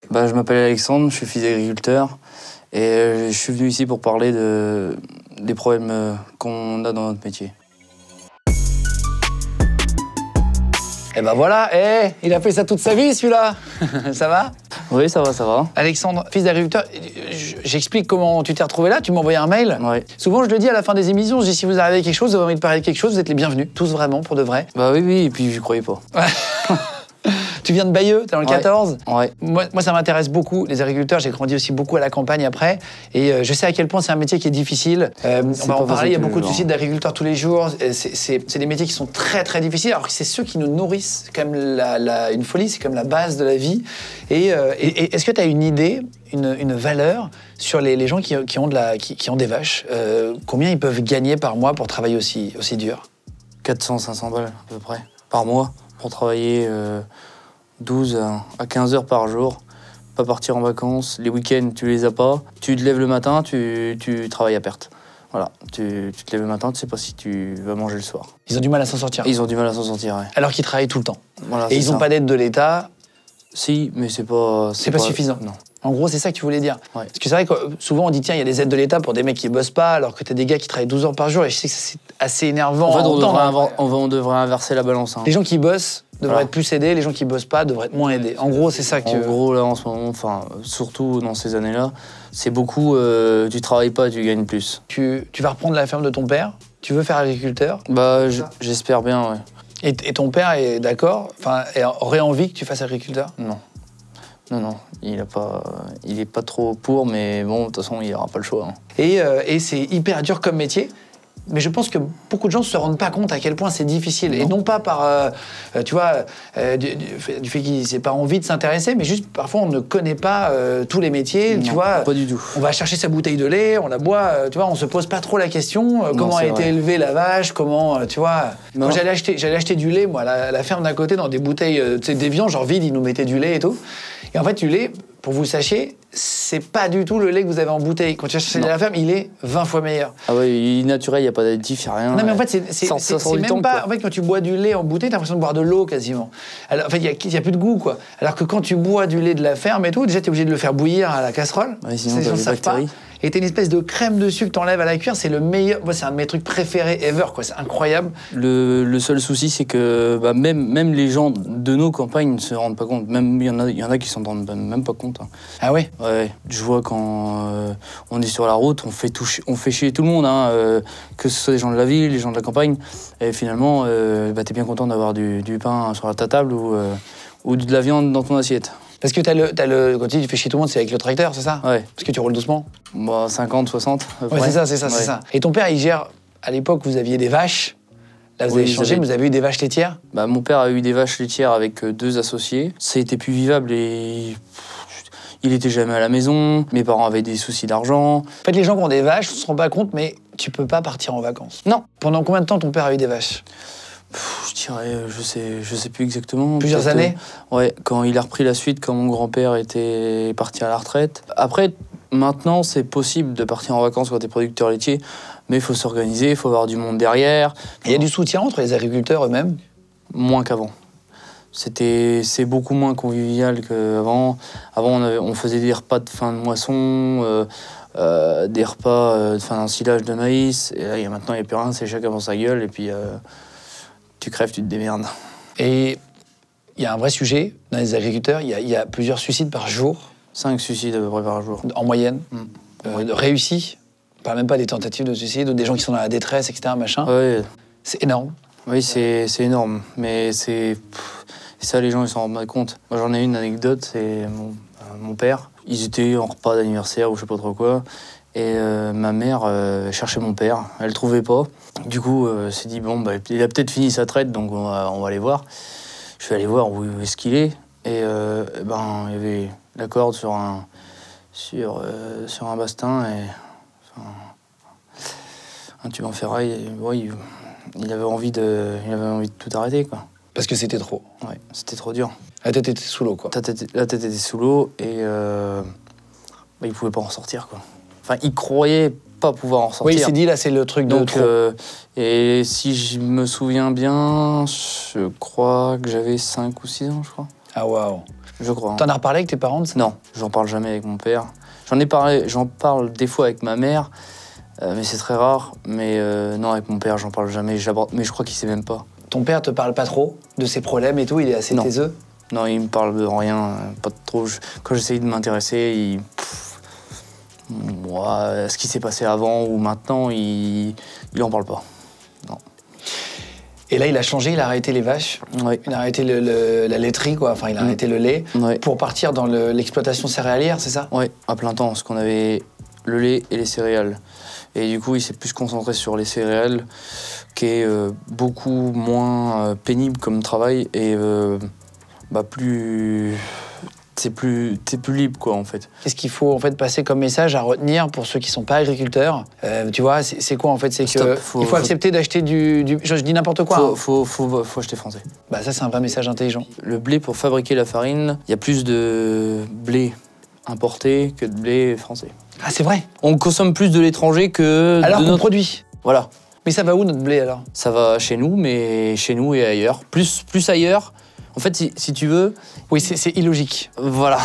Je m'appelle Alexandre, je suis fils d'agriculteur et je suis venu ici pour parler des problèmes qu'on a dans notre métier. Et ben voilà, il a fait ça toute sa vie celui-là. Ça va? Oui, ça va, ça va. Alexandre, fils d'agriculteur, j'explique comment tu t'es retrouvé là, tu m'as envoyé un mail. Ouais. Souvent je le dis à la fin des émissions, je dis si vous arrivez à quelque chose, vous avez envie de parler de quelque chose, vous êtes les bienvenus, tous vraiment, pour de vrai. Oui, et puis je croyais pas. Tu viens de Bayeux, t'es dans le 14? Ouais. Moi, ça m'intéresse beaucoup, les agriculteurs. J'ai grandi aussi beaucoup à la campagne après. Et je sais à quel point c'est un métier qui est difficile. On va en parler, il y a beaucoup de suicides d'agriculteurs tous les jours. C'est des métiers qui sont très, très difficiles. Alors que c'est ceux qui nous nourrissent. C'est quand même une folie, c'est comme la base de la vie. Et est-ce que tu as une idée, une valeur sur les gens qui ont des vaches? Combien ils peuvent gagner par mois pour travailler aussi dur? 400-500 balles à peu près par mois pour travailler 12 à 15 heures par jour, pas partir en vacances, les week-ends tu les as pas, tu te lèves le matin, tu travailles à perte. Voilà, tu te lèves le matin, tu sais pas si tu vas manger le soir. Ils ont du mal à s'en sortir. Ils ont du mal à s'en sortir, ouais. Alors qu'ils travaillent tout le temps. Voilà, et ils n'ont pas d'aide de l'État. Si, mais c'est pas suffisant. Non. En gros, c'est ça que tu voulais dire. Ouais. Parce que c'est vrai que souvent on dit tiens, il y a des aides de l'État pour des mecs qui bossent pas, alors que t'as des gars qui travaillent 12 heures par jour, et je sais que c'est assez énervant. En fait, à on devrait inverser la balance. Hein. Les gens qui bossent devraient être plus aidés, les gens qui bossent pas devraient être moins aidés. En gros, c'est ça que En gros, là, en ce moment, enfin, surtout dans ces années-là, c'est beaucoup tu travailles pas, tu gagnes plus. Tu vas reprendre la ferme de ton père, tu veux faire agriculteur. J'espère bien, ouais. Et ton père est d'accord, enfin, aurait envie que tu fasses agriculteur? Non. Non, il est pas trop pour, mais bon, de toute façon, il n'aura pas le choix. Hein. Et c'est hyper dur comme métier, mais je pense que beaucoup de gens ne se rendent pas compte à quel point c'est difficile. Non. Et non pas par, du fait qu'ils n'aient pas envie de s'intéresser, mais juste parfois on ne connaît pas tous les métiers. Non, tu vois, pas du tout. On va chercher sa bouteille de lait, on la boit, tu vois, on se pose pas trop la question comment a été élevée la vache, comment, tu vois. Moi, j'allais acheter du lait, moi, à la ferme d'à côté, dans des bouteilles, d'évian, genre vide, ils nous mettaient du lait et tout. Et en fait, du lait, pour vous sachiez, c'est pas du tout le lait que vous avez en bouteille. Quand tu achètes à la ferme, il est 20 fois meilleur. Ah ouais, il est naturel, il n'y a pas d'additif, il n'y a rien. Non, mais en fait, c'est même pas... En fait, quand tu bois du lait en bouteille, t'as l'impression de boire de l'eau quasiment. Alors, en fait, il n'y a plus de goût, quoi. Alors que quand tu bois du lait de la ferme et tout, déjà, t'es obligé de le faire bouillir à la casserole. Ouais, sinon, les gens ne savent pas. Et t'as une espèce de crème dessus que t'enlèves à la cuillère, c'est le meilleur. Moi, c'est un de mes trucs préférés ever, quoi. C'est incroyable. Le seul souci, c'est que même les gens de nos campagnes ne se rendent pas compte. Même il y en a qui s'en rendent même pas compte. Hein. Ah ouais? Ouais. Je vois quand on est sur la route, on fait chier tout le monde, hein, que ce soit les gens de la ville, les gens de la campagne. Et finalement, t'es bien content d'avoir du pain sur ta table ou de la viande dans ton assiette. Parce que quand tu fais chier tout le monde, c'est avec le tracteur, c'est ça? Ouais. Parce que tu roules doucement? 50, 60. Ouais, c'est ça. Et ton père, il gère. À l'époque, vous aviez des vaches. Là, vous avez changé, mais vous avez eu des vaches laitières? Mon père a eu des vaches laitières avec 2 associés. Ça a été plus vivable et il était jamais à la maison. Mes parents avaient des soucis d'argent. En fait, les gens qui ont des vaches ne se rendent pas compte, mais tu peux pas partir en vacances. Non. Pendant combien de temps ton père a eu des vaches? Je dirais, je sais plus exactement. Plusieurs années? Ouais, quand il a repris la suite, quand mon grand-père était parti à la retraite. Après, maintenant, c'est possible de partir en vacances quand t'es producteur laitier, mais il faut s'organiser, il faut avoir du monde derrière. Il y a du soutien entre les agriculteurs eux-mêmes? Moins qu'avant. C'est beaucoup moins convivial qu'avant. Avant, on faisait des repas de fin de moisson, des repas de fin d'ensilage de maïs. Et là, maintenant, il n'y a plus rien, c'est chacun pour sa gueule, et puis tu crèves, tu te démerdes. Et il y a un vrai sujet dans les agriculteurs, il y a plusieurs suicides par jour. 5 suicides à peu près par jour. En moyenne. Réussis. On parle même pas des tentatives de suicide ou des gens qui sont dans la détresse, etc. Machin. Ouais. C'est énorme. Oui, c'est énorme. Mais ça, les gens, ils s'en rendent pas compte. Moi, j'en ai une anecdote, c'est mon père. Ils étaient en repas d'anniversaire ou je sais pas trop quoi. Et ma mère cherchait mon père. Elle le trouvait pas. Du coup, elle s'est dit, bon, il a peut-être fini sa traite, donc on va aller voir. Je vais aller voir où est-ce qu'il est. Et il y avait la corde sur un bastin et un tube en ferraille. Et, ouais, il avait envie de tout arrêter, quoi. Parce que c'était trop. Ouais, c'était trop dur. La tête était sous l'eau, quoi. La tête était sous l'eau et il pouvait pas en sortir, quoi. Enfin, il croyait pas pouvoir en sortir. Oui, il s'est dit, là, c'est le truc de trop. Et si je me souviens bien, je crois que j'avais 5 ou 6 ans, je crois. Ah, waouh. Je crois. T'en as reparlé avec tes parents de ça? Non, j'en parle jamais avec mon père. J'en parle des fois avec ma mère, mais c'est très rare. Mais non, avec mon père, j'en parle jamais. Mais je crois qu'il sait même pas. Ton père te parle pas trop de ses problèmes et tout? Il est assez taiseux? Non, il me parle de rien, pas trop. Quand j'essaye de m'intéresser, moi, ce qui s'est passé avant ou maintenant, il en parle pas. Non. Et là, il a changé, il a arrêté les vaches, Oui. il a arrêté la laiterie, quoi. Enfin, il a arrêté le lait pour partir dans l'exploitation céréalière, c'est ça? Oui, à plein temps, parce qu'on avait le lait et les céréales. Et du coup, il s'est plus concentré sur les céréales, qui est beaucoup moins pénible comme travail et plus... T'es plus libre, quoi, en fait. Qu'est-ce qu'il faut, en fait, passer comme message à retenir pour ceux qui sont pas agriculteurs? Tu vois, c'est quoi, en fait? C'est qu'il faut accepter d'acheter du... Je dis n'importe quoi. Faut acheter français. Bah ça, c'est un vrai message intelligent. Le blé, pour fabriquer la farine, il y a plus de blé importé que de blé français. Ah, c'est vrai? On consomme plus de l'étranger que alors de qu'on produit. Voilà. Mais ça va où, notre blé, alors? Ça va chez nous, mais chez nous et ailleurs. Plus ailleurs. En fait, si tu veux... Oui, c'est illogique. Voilà.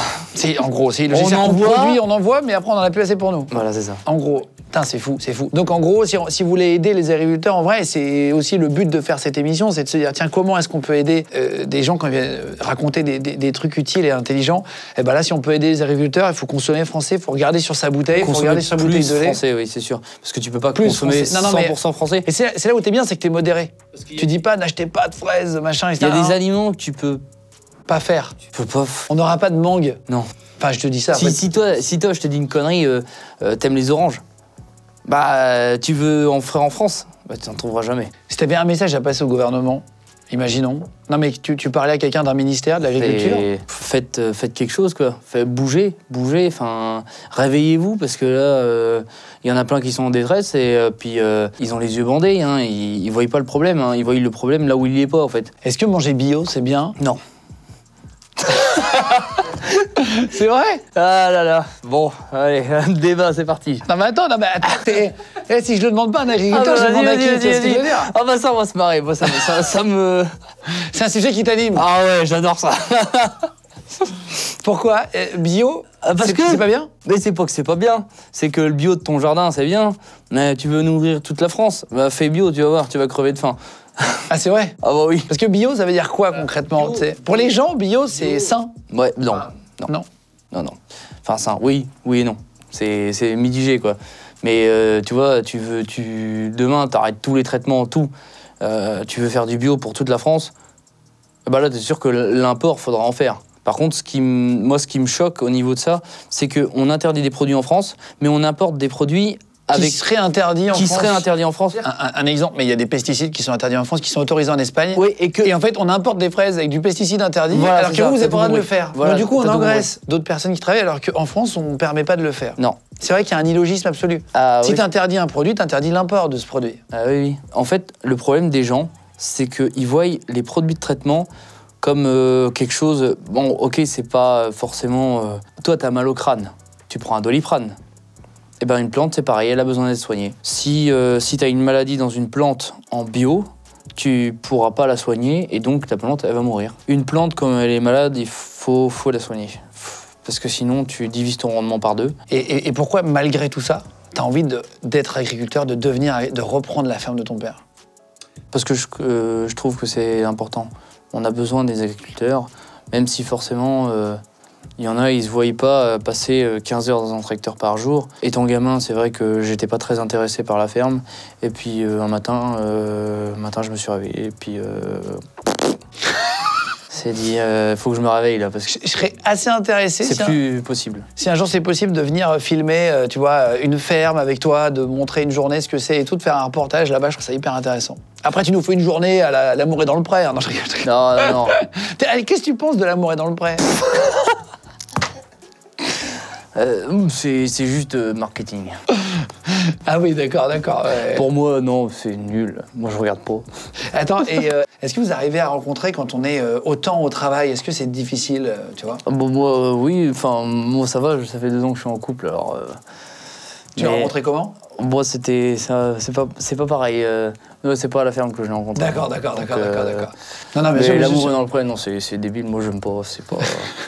En gros, c'est illogique. On produit, on envoie, mais après, on en a plus assez pour nous. Voilà, c'est ça. En gros, putain, c'est fou, c'est fou. Donc, en gros, si vous voulez aider les agriculteurs, en vrai, c'est aussi le but de faire cette émission, c'est de se dire, tiens, comment est-ce qu'on peut aider des gens quand ils viennent raconter des trucs utiles et intelligents? Et ben là, si on peut aider les agriculteurs, il faut consommer français, il faut regarder sur sa bouteille, il faut regarder sur sa bouteille de lait. Français, oui, c'est sûr. Parce que tu peux pas consommer 100% français. Et c'est là où t'es bien, c'est que t'es modéré. Tu dis pas, n'achetez pas de fraises, machin, etc. Il y a des aliments que tu peux... pas faire. Tu peux pas... On n'aura pas de mangue. Non. Enfin, je te dis ça. Si toi, je te dis une connerie, t'aimes les oranges, bah, tu veux en faire en France, bah, tu n'en trouveras jamais. Si t'avais un message à passer au gouvernement, imaginons. Non, mais tu parlais à quelqu'un d'un ministère de l'Agriculture. Faites quelque chose, quoi. Bougez, enfin, réveillez-vous, parce que là, il y en a plein qui sont en détresse, et puis ils ont les yeux bandés, hein, ils voient pas le problème, hein, ils voient le problème là où il y est pas, en fait. Est-ce que manger bio, c'est bien? Non. C'est vrai? Ah là là. Bon, allez, débat, c'est parti. Non mais attends, si je le demande pas à un agriculteur, je le demande à qui? C'est ce que je veux dire. Ah bah ça, on va se marrer. Moi, ça me... C'est un sujet qui t'anime. Ah ouais, j'adore ça. Pourquoi? Bio? Parce que c'est pas bien? Mais c'est pas que c'est pas bien. C'est que le bio de ton jardin, c'est bien. Mais tu veux nourrir toute la France, bah fais bio, tu vas voir, tu vas crever de faim. Ah, c'est vrai? Ah bah oui. Parce que bio, ça veut dire quoi concrètement? Pour les gens, bio, c'est sain? Ouais, non. Non. Enfin, sain, oui et non. C'est mitigé, quoi. Mais tu vois, demain, t'arrêtes tous les traitements, tout. Tu veux faire du bio pour toute la France, bah là, t'es sûr que l'import, faudra en faire. Par contre, ce qui me choque au niveau de ça, c'est qu'on interdit des produits en France, mais on importe des produits qui seraient interdits en France. Un exemple, mais il y a des pesticides qui sont interdits en France, qui sont autorisés en Espagne. Oui, et en fait, on importe des fraises avec du pesticide interdit, voilà, alors que vous n'avez pas le droit de le faire. Voilà, donc, du coup, on engraisse d'autres personnes qui travaillent, alors qu'en France, on ne permet pas de le faire. Non. C'est vrai qu'il y a un illogisme absolu. Si tu interdis un produit, tu interdis l'import de ce produit. Ah oui. En fait, le problème des gens, c'est qu'ils voient les produits de traitement comme quelque chose... Bon, ok, c'est pas forcément... Toi, t'as mal au crâne, tu prends un Doliprane. Eh ben, une plante, c'est pareil, elle a besoin d'être soignée. Si tu as une maladie dans une plante en bio, tu pourras pas la soigner et donc ta plante, elle va mourir. Une plante, comme elle est malade, il faut la soigner. Parce que sinon, tu divises ton rendement par deux. Et pourquoi, malgré tout ça, tu as envie d'être agriculteur, de reprendre la ferme de ton père? Parce que je trouve que c'est important. On a besoin des agriculteurs, même si forcément... Il y en a, ils se voyaient pas passer 15 heures dans un tracteur par jour. Étant gamin, c'est vrai que j'étais pas très intéressé par la ferme. Et puis un matin, je me suis réveillé. Et puis c'est dit, faut que je me réveille là parce que je serais assez intéressé. C'est plus possible. Si un jour c'est possible de venir filmer, tu vois, une ferme avec toi, de montrer une journée ce que c'est et tout, de faire un reportage là-bas, je trouve ça hyper intéressant. Après, tu nous fais une journée à l'amour est dans le pré. Hein. Non, je rigole. Non. Qu'est-ce que tu penses de l'amour est dans le pré? C'est juste marketing. Ah oui, d'accord. Ouais. Pour moi, non, c'est nul. Moi, je regarde pas. Attends, et est-ce que vous arrivez à rencontrer quand on est autant au travail? Est-ce que c'est difficile, tu vois? Bon, moi, oui. Enfin, moi, ça va. Ça fait 2 ans que je suis en couple, alors... Tu l'as rencontré comment? Moi, c'est pas pareil. C'est pas à la ferme que je l'ai rencontré. D'accord. Non, mais l'amour dans le pré, non, c'est débile. Moi, j'aime pas. C'est pas.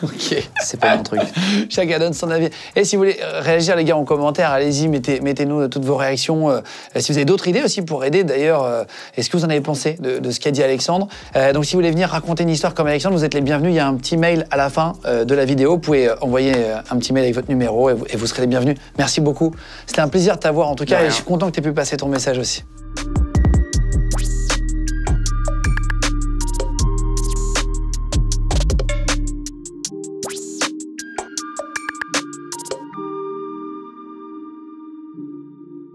Ok. C'est pas mon truc. Chacun donne son avis. Et si vous voulez réagir, les gars, en commentaire, allez-y, mettez-nous toutes vos réactions. Si vous avez d'autres idées aussi pour aider, d'ailleurs, est-ce que vous en avez pensé de ce qu'a dit Alexandre? Donc, si vous voulez venir raconter une histoire comme Alexandre, vous êtes les bienvenus. Il y a un petit mail à la fin de la vidéo. Vous pouvez envoyer un petit mail avec votre numéro et vous serez les bienvenus. Merci beaucoup. C'était un plaisir de t'avoir en tout cas et je suis content que tu aies pu passer ton message aussi.